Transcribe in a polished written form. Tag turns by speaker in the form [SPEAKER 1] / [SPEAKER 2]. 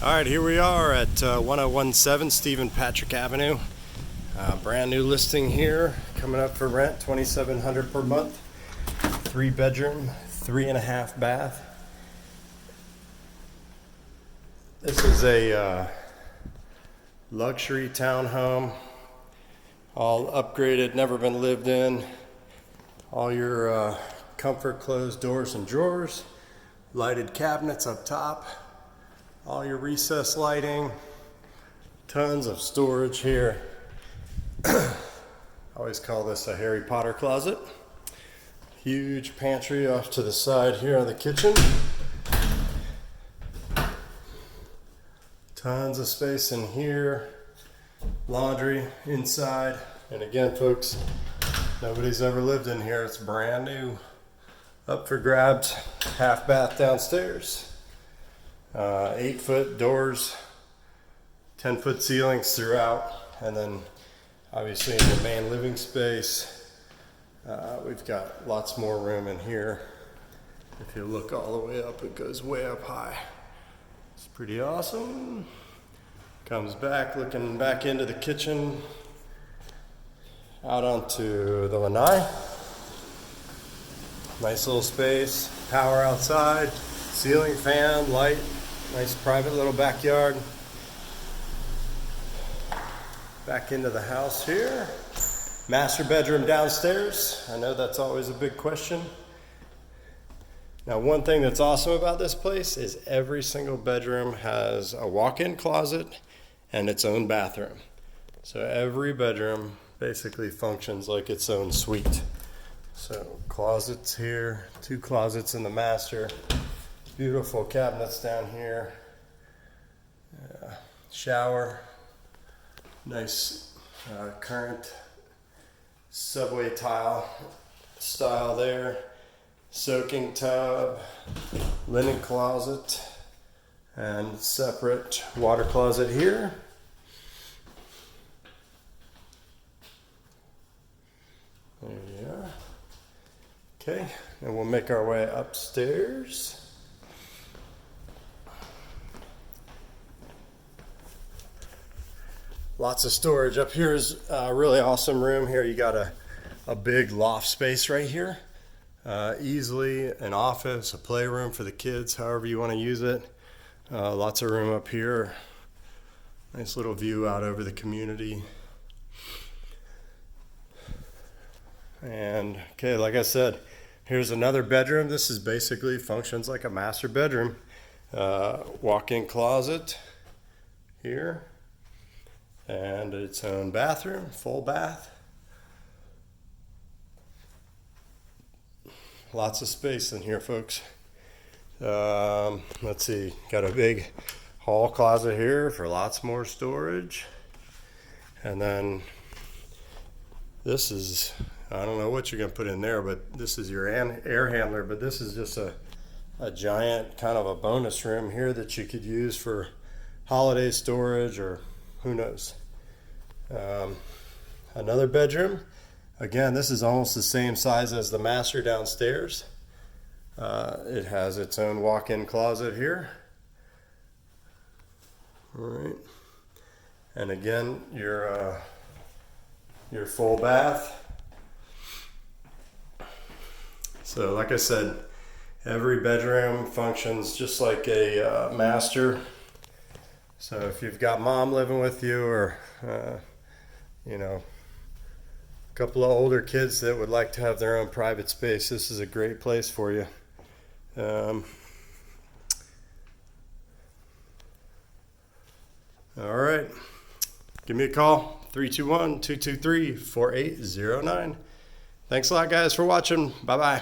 [SPEAKER 1] Alright, here we are at 1017 Stephen Patrick Avenue. Brand new listing here, coming up for rent, $2,700 per month. 3-bedroom, 3.5 bath. This is a luxury townhome, all upgraded, never been lived in. All your comfort closed doors and drawers, lighted cabinets up top. All your recessed lighting, tons of storage here. I always call this a Harry Potter closet. Huge pantry off to the side here on the kitchen. Tons of space in here. Laundry inside. And again, folks, nobody's ever lived in here. It's brand new. Up for grabs. Half bath downstairs. 8-foot doors, 10-foot ceilings throughout, and then obviously in the main living space, we've got lots more room in here. If you look all the way up, it goes way up high. It's pretty awesome. Comes back, looking back into the kitchen, out onto the lanai. Nice little space, power outside, ceiling fan, light. Nice private little backyard. Back into the house here. Master bedroom downstairs. I know that's always a big question. Now, one thing that's awesome about this place is every single bedroom has a walk-in closet and its own bathroom. So every bedroom basically functions like its own suite. So closets here, 2 closets in the master. Beautiful cabinets down here. Shower. Nice current subway tile style there. Soaking tub. Linen closet. And separate water closet here. There you are. Okay, and we'll make our way upstairs. Lots of storage. Up here is a really awesome room here. You got a big loft space right here. Easily an office, a playroom for the kids, however you want to use it. Lots of room up here. Nice little view out over the community. And okay, like I said, here's another bedroom. This is basically functions like a master bedroom. Walk-in closet here. And its own bathroom, full bath. Lots of space in here, folks. Let's see, got a big hall closet here for lots more storage. And then this is, I don't know what you're gonna put in there, but this is your air handler, but this is just a giant kind of a bonus room here that you could use for holiday storage or who knows. Another bedroom. Again, this is almost the same size as the master downstairs. It has its own walk-in closet here. All right. And again, your full bath. So like I said, every bedroom functions just like a master. So if you've got mom living with you or, you know, a couple of older kids that would like to have their own private space, this is a great place for you. All right. Give me a call, 321-223-4809. Thanks a lot, guys, for watching. Bye-bye.